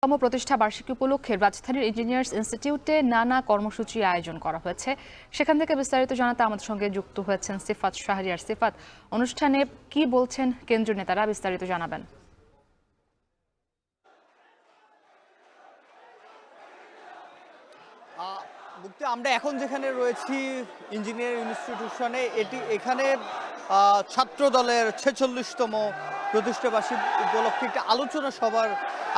তম প্রতিষ্ঠা বার্ষিকী উপলক্ষে রাজধানীর ইঞ্জিনিয়ার্স ইনস্টিটিউটে নানা কর্মসূচি আয়োজন করা হয়েছে। সেখান থেকে বিস্তারিত জানাতে আমাদের সঙ্গে যুক্ত হয়েছেন সিফাত শাহরিয়ার। সিফাত, অনুষ্ঠানে কি বলছেন কেন্দ্রীয় নেতারা, বিস্তারিত জানাবেন। মুক্তি, আমরা এখন যেখানে রয়েছি ইঞ্জিনিয়ারিং ইনস্টিটিউশনে, এখানে ছাত্র দলের 46তম প্রতিষ্ঠাবার্ষিকী উপলক্ষে একটা আলোচনা সভার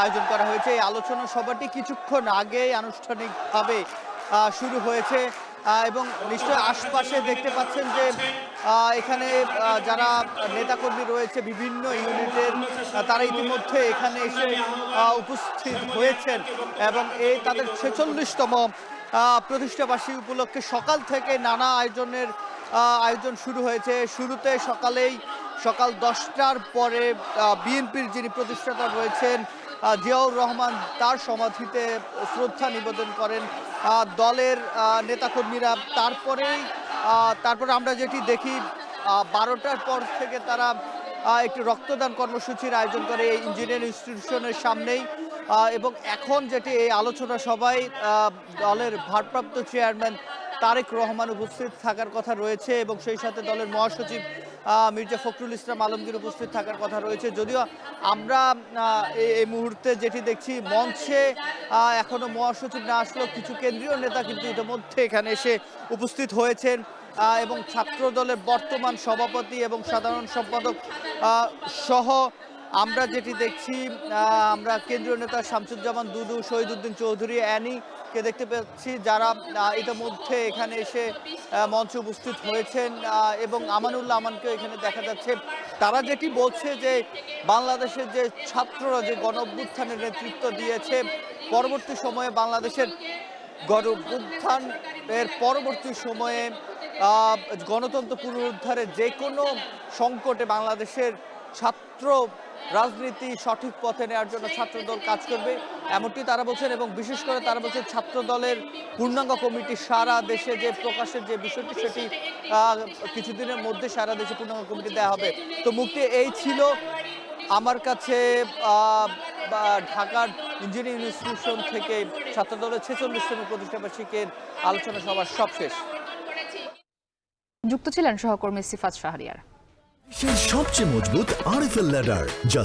আয়োজন করা হয়েছে। এই আলোচনা সভাটি কিছুক্ষণ আগেই আনুষ্ঠানিকভাবে শুরু হয়েছে এবং নিশ্চয়ই আশপাশে দেখতে পাচ্ছেন যে এখানে যারা নেতাকর্মী রয়েছে বিভিন্ন ইউনিটের, তারা ইতিমধ্যে এখানে এসে উপস্থিত হয়েছেন এবং এই তাদের 46তম প্রতিষ্ঠাবার্ষিকী উপলক্ষে সকাল থেকে নানা আয়োজন শুরু হয়েছে। শুরুতে সকাল 10টার পরে বিএনপির যিনি প্রতিষ্ঠাতা রয়েছেন জিয়াউর রহমান, তার সমাধিতে শ্রদ্ধা নিবেদন করেন দলের নেতাকর্মীরা। তারপরে আমরা যেটি দেখি 12টার পর থেকে তারা একটি রক্তদান কর্মসূচির আয়োজন করে এই ইঞ্জিনিয়ারিং ইনস্টিটিউশনের সামনেই। এবং এখন যেটি এই আলোচনা সভায় দলের ভারপ্রাপ্ত চেয়ারম্যান তারেক রহমান উপস্থিত থাকার কথা রয়েছে এবং সেই সাথে দলের মহাসচিব মির্জা ফখরুল ইসলাম আলমগীর উপস্থিত থাকার কথা রয়েছে। যদিও আমরা এই মুহূর্তে যেটি দেখছি, মঞ্চে এখনো মহাসচিব না আসলেও কিছু কেন্দ্রীয় নেতা কিন্তু ইতিমধ্যে এখানে এসে উপস্থিত হয়েছেন এবং ছাত্র দলের বর্তমান সভাপতি এবং সাধারণ সম্পাদক সহ আমরা যেটি দেখছি, আমরা কেন্দ্রীয় নেতা শামসুজ্জামান দুদু, শহীদুদ্দিন চৌধুরী, অ্যানিকে দেখতে পাচ্ছি, যারা ইতিমধ্যে এখানে এসে মঞ্চে উপস্থিত হয়েছেন এবং আমানুল্লাহ আমানকেও এখানে দেখা যাচ্ছে। তারা যেটি বলছে যে বাংলাদেশের যে ছাত্ররা যে গণ অভ্যুত্থানের নেতৃত্ব দিয়েছে, পরবর্তী সময়ে বাংলাদেশের গণ অভ্যুত্থানের পরবর্তী সময়ে গণতন্ত্র পুনরুদ্ধারে যে কোনো সংকটে বাংলাদেশের ছাত্র রাজনীতি সঠিক পথে নেওয়ার জন্য ছাত্রদল কাজ করবে, এমনটি তারা বলছেন। এবং বিশেষ করে তারা বলছেন ছাত্র দলের পূর্ণাঙ্গ কমিটি সারা দেশে যে প্রকাশের যে বিষয়টি, সেটি কিছুদিনের মধ্যে সারা দেশে পূর্ণাঙ্গ কমিটি দেওয়া হবে। তো মুক্তি, এই ছিল আমার কাছে ঢাকার ইঞ্জিনিয়ারিং ইনস্টিটিউশন থেকে ছাত্র দলের 46তম প্রতিষ্ঠাবার্ষিকীর আলোচনা সভার সবশেষ। যুক্ত ছিলেন সহকর্মী সিফাত শাহরিয়ার। সবচেয়ে মজবুত আরএফএল ল্যাডার, যা